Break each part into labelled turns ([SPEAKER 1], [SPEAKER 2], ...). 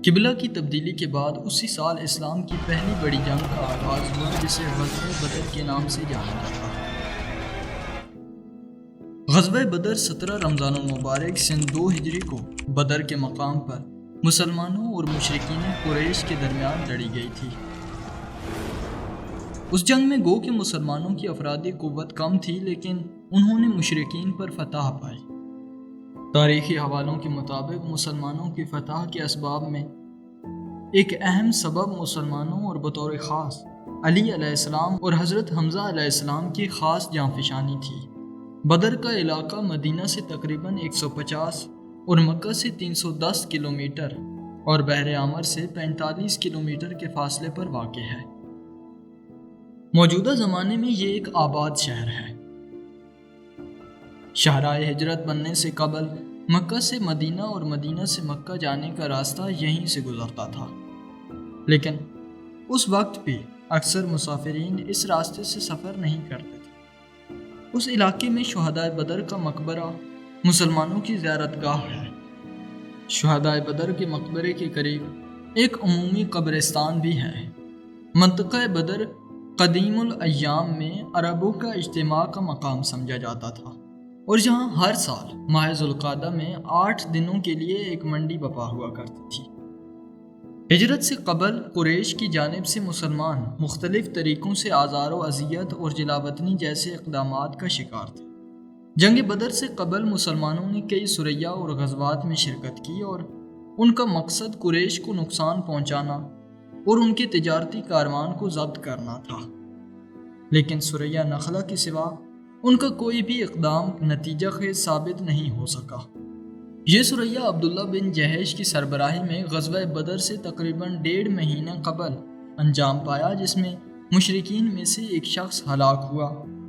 [SPEAKER 1] قبلہ کی تبدیلی کے بعد اسی سال اسلام کی پہلی بڑی جنگ کا آغاز ہوا جسے غزوہ بدر کے نام سے جانا جاتا ہے۔ غزوہ بدر 17 رمضان المبارک سن 2 ہجری کو بدر کے مقام پر مسلمانوں اور مشرکین قریش کے درمیان لڑی گئی تھی۔ اس جنگ میں گو کہ مسلمانوں کی افرادی قوت کم تھی لیکن انہوں نے مشرکین پر فتح پائی۔ تاریخی حوالوں کے مطابق مسلمانوں کی فتح کے اسباب میں ایک اہم سبب مسلمانوں اور بطور خاص علی علیہ السلام اور حضرت حمزہ علیہ السلام کی خاص جانفشانی تھی۔ بدر کا علاقہ مدینہ سے تقریباً 150 اور مکہ سے 310 کلومیٹر اور بحر احمر سے 45 کلومیٹر کے فاصلے پر واقع ہے۔ موجودہ زمانے میں یہ ایک آباد شہر ہے۔ شاہراہ ہجرت بننے سے قبل مکہ سے مدینہ اور مدینہ سے مکہ جانے کا راستہ یہیں سے گزرتا تھا، لیکن اس وقت بھی اکثر مسافرین اس راستے سے سفر نہیں کرتے تھے۔ اس علاقے میں شہداء بدر کا مقبرہ مسلمانوں کی زیارت گاہ ہے۔ شہداء بدر کے مقبرے کے قریب ایک عمومی قبرستان بھی ہے۔ منطقہ بدر قدیم الایام میں عربوں کا اجتماع کا مقام سمجھا جاتا تھا اور جہاں ہر سال ماہ ذوالقعدہ میں 8 دنوں کے لیے ایک منڈی برپا ہوا کرتی تھی۔ ہجرت سے قبل قریش کی جانب سے مسلمان مختلف طریقوں سے آزار و اذیت اور جلاوطنی جیسے اقدامات کا شکار تھے۔ جنگ بدر سے قبل مسلمانوں نے کئی سریہ اور غزوات میں شرکت کی اور ان کا مقصد قریش کو نقصان پہنچانا اور ان کے تجارتی کاروان کو ضبط کرنا تھا، لیکن سریہ نخلہ کے سوا ان کا کوئی بھی اقدام نتیجہ خیز ثابت نہیں ہو سکا۔ یہ سریہ عبداللہ بن جہش کی سربراہی میں غزوہ بدر سے تقریباً 1.5 مہینے قبل انجام پایا، جس میں مشرکین میں سے ایک شخص ہلاک ہوا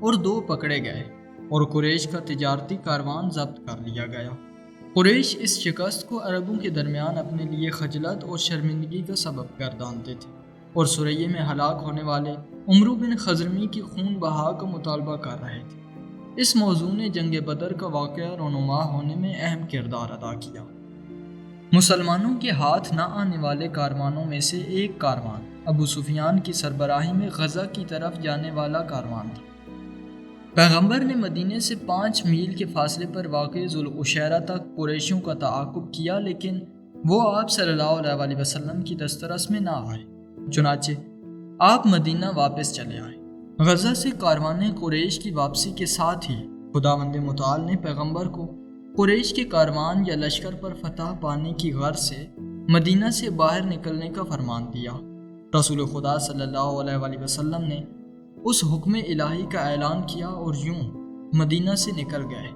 [SPEAKER 1] اور 2 پکڑے گئے اور قریش کا تجارتی کاروان ضبط کر لیا گیا۔ قریش اس شکست کو عربوں کے درمیان اپنے لیے خجلت اور شرمندگی کا سبب گردانتے تھے اور سریہ میں ہلاک ہونے والے عمرو بن خزرمی کی خون بہا کا مطالبہ کر رہے تھے۔ اس موضوع نے جنگ بدر کا واقعہ رونما ہونے میں اہم کردار ادا کیا۔ مسلمانوں کے ہاتھ نہ آنے والے کاروانوں میں سے ایک کاروان ابو سفیان کی سربراہی میں غزہ کی طرف جانے والا کاروان تھا۔ پیغمبر نے مدینے سے 5 میل کے فاصلے پر واقع ذوالعشیرہ تک قریشیوں کا تعاقب کیا، لیکن وہ آپ صلی اللہ علیہ وسلم کی دسترس میں نہ آئے۔ چنانچہ آپ مدینہ واپس چلے آئے۔ غزہ سے کاروان قریش کی واپسی کے ساتھ ہی خداوند متعال نے پیغمبر کو قریش کے کاروان یا لشکر پر فتح پانے کی غرض سے مدینہ سے باہر نکلنے کا فرمان دیا۔ رسول خدا صلی اللہ علیہ وسلم نے اس حکم الہی کا اعلان کیا اور یوں مدینہ سے نکل گئے۔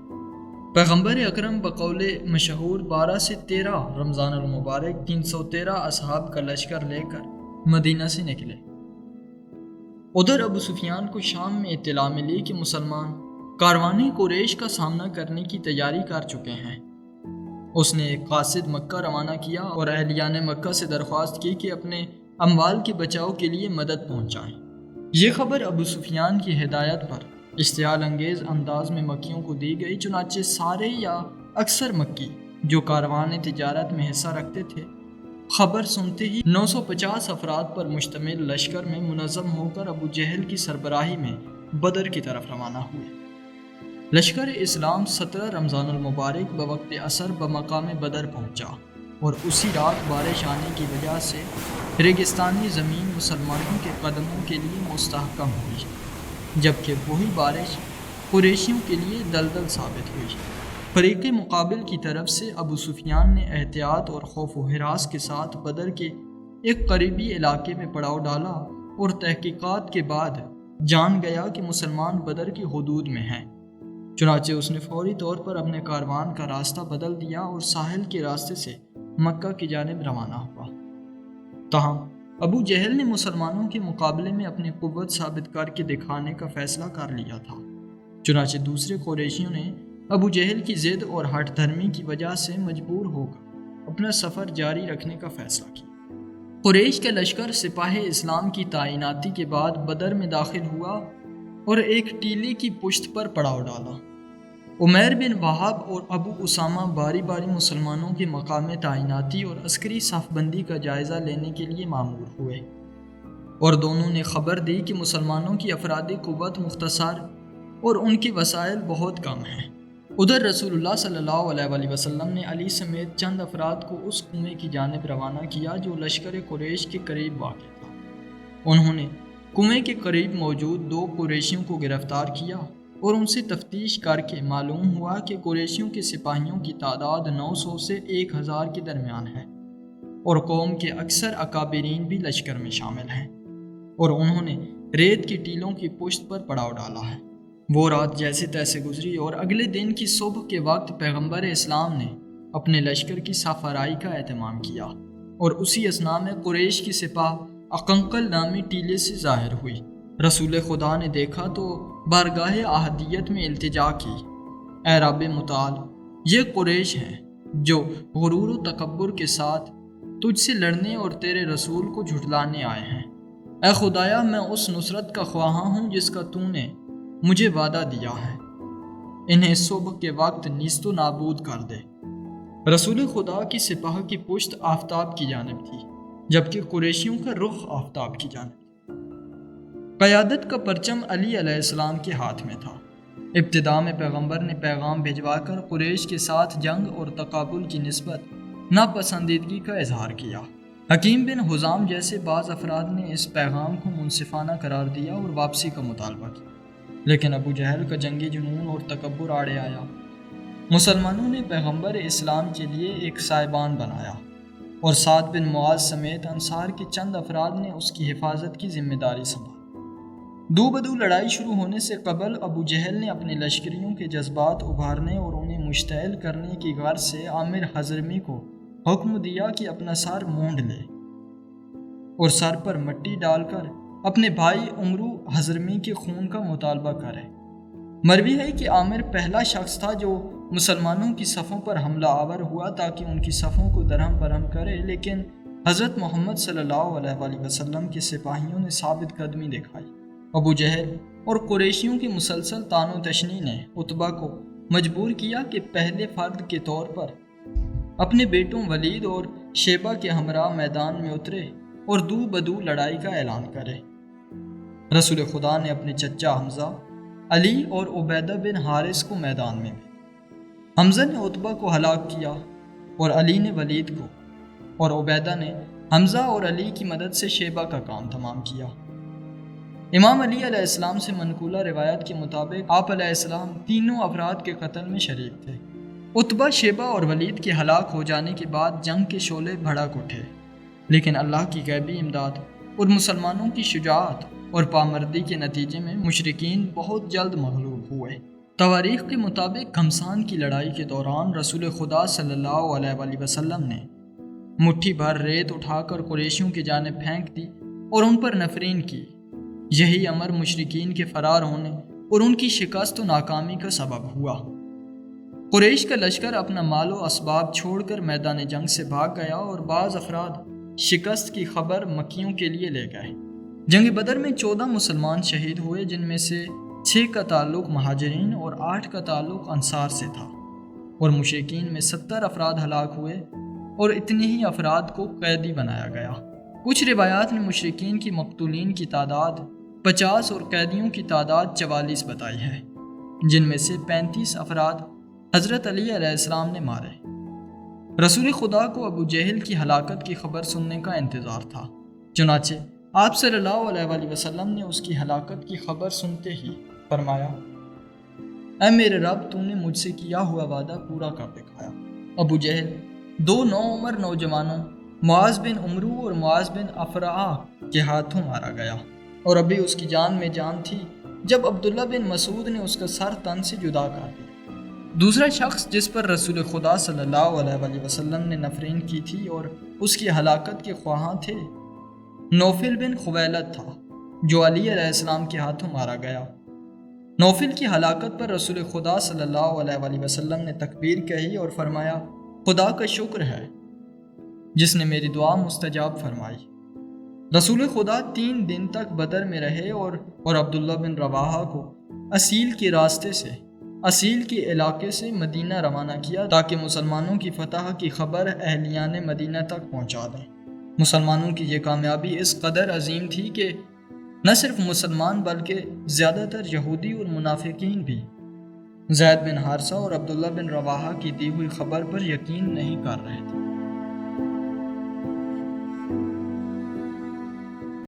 [SPEAKER 1] پیغمبر اکرم بقول مشہور 12 سے 13 رمضان المبارک 313 اصحاب کا لشکر لے کر مدینہ سے نکلے۔ ادھر ابو سفیان کو شام میں اطلاع ملی کہ مسلمان کاروان قریش کا سامنا کرنے کی تیاری کر چکے ہیں۔ اس نے ایک قاصد مکہ روانہ کیا اور اہلیان مکہ سے درخواست کی کہ اپنے اموال کے بچاؤ کے لیے مدد پہنچائیں۔ یہ خبر ابو سفیان کی ہدایت پر اشتعال انگیز انداز میں مکیوں کو دی گئی، چنانچہ سارے یا اکثر مکی جو کاروان تجارت میں حصہ رکھتے تھے خبر سنتے ہی 950 افراد پر مشتمل لشکر میں منظم ہو کر ابو جہل کی سربراہی میں بدر کی طرف روانہ ہوئے۔ لشکر اسلام 17 رمضان المبارک بوقت عصر بمقام بدر پہنچا اور اسی رات بارش آنے کی وجہ سے ریگستانی زمین مسلمانوں کے قدموں کے لیے مستحکم ہوئی، جبکہ وہی بارش قریشیوں کے لیے دلدل ثابت ہوئی۔ فریق مقابل کی طرف سے ابو سفیان نے احتیاط اور خوف و ہراس کے ساتھ بدر کے ایک قریبی علاقے میں پڑاؤ ڈالا اور تحقیقات کے بعد جان گیا کہ مسلمان بدر کی حدود میں ہیں۔ چنانچہ اس نے فوری طور پر اپنے کاروان کا راستہ بدل دیا اور ساحل کے راستے سے مکہ کی جانب روانہ ہوا۔ تاہم ابو جہل نے مسلمانوں کے مقابلے میں اپنی قوت ثابت کر کے دکھانے کا فیصلہ کر لیا تھا۔ چنانچہ دوسرے قریشیوں نے ابو جہل کی ضد اور ہٹ دھرمی کی وجہ سے مجبور ہو کر اپنا سفر جاری رکھنے کا فیصلہ کیا۔ قریش کا لشکر سپاہ اسلام کی تعیناتی کے بعد بدر میں داخل ہوا اور ایک ٹیلے کی پشت پر پڑاؤ ڈالا۔ عمیر بن وہاب اور ابو اسامہ باری باری مسلمانوں کے مقام تعیناتی اور عسکری صف بندی کا جائزہ لینے کے لیے مامور ہوئے، اور دونوں نے خبر دی کہ مسلمانوں کی افرادی قوت مختصر اور ان کی وسائل بہت کم ہیں۔ ادھر رسول اللہ صلی اللہ علیہ وآلہ وسلم نے علی سمیت چند افراد کو اس کنویں کی جانب روانہ کیا جو لشکر قریش کے قریب واقع تھا۔ انہوں نے کنویں کے قریب موجود 2 قریشیوں کو گرفتار کیا اور ان سے تفتیش کر کے معلوم ہوا کہ قریشیوں کے سپاہیوں کی تعداد 900 سے 1000 کے درمیان ہے، اور قوم کے اکثر اکابرین بھی لشکر میں شامل ہیں، اور انہوں نے ریت کی ٹیلوں کی پشت پر پڑاؤ ڈالا ہے۔ وہ رات جیسے تیسے گزری اور اگلے دن کی صبح کے وقت پیغمبر اسلام نے اپنے لشکر کی صف آرائی کا اہتمام کیا، اور اسی اثناء میں قریش کی سپاہ اقنقل نامی ٹیلے سے ظاہر ہوئی۔ رسول خدا نے دیکھا تو بارگاہ احدیت میں التجا کی، اے رب متعال، یہ قریش ہیں جو غرور و تکبر کے ساتھ تجھ سے لڑنے اور تیرے رسول کو جھٹلانے آئے ہیں۔ اے خدایا، میں اس نصرت کا خواہاں ہوں جس کا تو نے مجھے وعدہ دیا ہے، انہیں صبح کے وقت نیست و نابود کر دے۔ رسول خدا کی سپاہ کی پشت آفتاب کی جانب تھی، جبکہ قریشیوں کا رخ آفتاب کی جانب تھی۔ قیادت کا پرچم علی علیہ السلام کے ہاتھ میں تھا۔ ابتدا میں پیغمبر نے پیغام بھجوا کر قریش کے ساتھ جنگ اور تقابل کی نسبت ناپسندیدگی کا اظہار کیا۔ حکیم بن حزام جیسے بعض افراد نے اس پیغام کو منصفانہ قرار دیا اور واپسی کا مطالبہ کیا، لیکن ابو جہل کا جنگی جنون اور تکبر آڑے آیا۔ مسلمانوں نے پیغمبر اسلام کے لیے ایک سائبان بنایا، اور سعد بن معاذ سمیت انصار کے چند افراد نے اس کی حفاظت کی ذمہ داری سنبھالی۔ دو بدو لڑائی شروع ہونے سے قبل ابو جہل نے اپنے لشکریوں کے جذبات ابھارنے اور انہیں مشتعل کرنے کی غرض سے عامر حضرمی کو حکم دیا کہ اپنا سر مونڈ لے اور سر پر مٹی ڈال کر اپنے بھائی عمرو حضرمی کے خون کا مطالبہ کرے۔ مروی ہے کہ عامر پہلا شخص تھا جو مسلمانوں کی صفوں پر حملہ آور ہوا تاکہ ان کی صفوں کو درہم برہم کرے، لیکن حضرت محمد صلی اللہ علیہ وآلہ وسلم کے سپاہیوں نے ثابت قدمی دکھائی۔ ابو جہل اور قریشیوں کی مسلسل طعن و تشنیع نے عتبہ کو مجبور کیا کہ پہلے فرد کے طور پر اپنے بیٹوں ولید اور شیبہ کے ہمراہ میدان میں اترے اور دو بدو لڑائی کا اعلان کرے۔ رسول خدا نے اپنے چچا حمزہ، علی اور عبیدہ بن حارث کو میدان میں بھیجا۔ حمزہ نے عتبہ کو ہلاک کیا اور علی نے ولید کو، اور عبیدہ نے حمزہ اور علی کی مدد سے شیبہ کا کام تمام کیا۔ امام علی علیہ السلام سے منقولہ روایت کے مطابق آپ علیہ السلام تینوں افراد کے قتل میں شریک تھے۔ عتبہ، شیبہ اور ولید کے ہلاک ہو جانے کے بعد جنگ کے شعلے بھڑک اٹھے، لیکن اللہ کی غیبی امداد اور مسلمانوں کی شجاعت اور پامردی کے نتیجے میں مشرکین بہت جلد مغلوب ہوئے۔ تواریخ کے مطابق گھمسان کی لڑائی کے دوران رسول خدا صلی اللہ علیہ وآلہ وسلم نے مٹھی بھر ریت اٹھا کر قریشیوں کی جانب پھینک دی اور ان پر نفرین کی۔ یہی امر مشرکین کے فرار ہونے اور ان کی شکست و ناکامی کا سبب ہوا۔ قریش کا لشکر اپنا مال و اسباب چھوڑ کر میدان جنگ سے بھاگ گیا اور بعض افراد شکست کی خبر مکیوں کے لیے لے گئے۔ جنگ بدر میں 14 مسلمان شہید ہوئے، جن میں سے 6 کا تعلق مہاجرین اور 8 کا تعلق انصار سے تھا، اور مشرکین میں 70 افراد ہلاک ہوئے اور اتنے ہی افراد کو قیدی بنایا گیا۔ کچھ روایات نے مشرکین کی مقتولین کی تعداد 50 اور قیدیوں کی تعداد 44 بتائی ہے، جن میں سے 35 افراد حضرت علی علیہ السلام نے مارے۔ رسول خدا کو ابو جہل کی ہلاکت کی خبر سننے کا انتظار تھا، چنانچہ آپ صلی اللہ علیہ وآلہ وسلم نے اس کی ہلاکت کی خبر سنتے ہی فرمایا، اے میرے رب، تو نے مجھ سے کیا ہوا وعدہ پورا کر دکھایا۔ ابو جہل 2 نوعمر نوجوانوں معاذ بن عمرو اور معاذ بن افراع کے ہاتھوں مارا گیا، اور ابھی اس کی جان میں جان تھی جب عبداللہ بن مسعود نے اس کا سر تن سے جدا کر دیا۔ دوسرا شخص جس پر رسول خدا صلی اللہ علیہ وآلہ وسلم نے نفرین کی تھی اور اس کی ہلاکت کے خواہاں تھے، نوفل بن خویلد تھا، جو علی علیہ السلام کے ہاتھوں مارا گیا۔ نوفل کی ہلاکت پر رسول خدا صلی اللہ علیہ وآلہ وسلم نے تکبیر کہی اور فرمایا، خدا کا شکر ہے جس نے میری دعا مستجاب فرمائی۔ رسول خدا 3 دن تک بدر میں رہے اور عبداللہ بن رواحہ کو اسیل کے راستے سے اسیل کے علاقے سے مدینہ روانہ کیا تاکہ مسلمانوں کی فتح کی خبر اہلیان مدینہ تک پہنچا دیں۔ مسلمانوں کی یہ کامیابی اس قدر عظیم تھی کہ نہ صرف مسلمان بلکہ زیادہ تر یہودی اور منافقین بھی زید بن حارثہ اور عبداللہ بن رواحہ کی دی ہوئی خبر پر یقین نہیں کر رہے تھے۔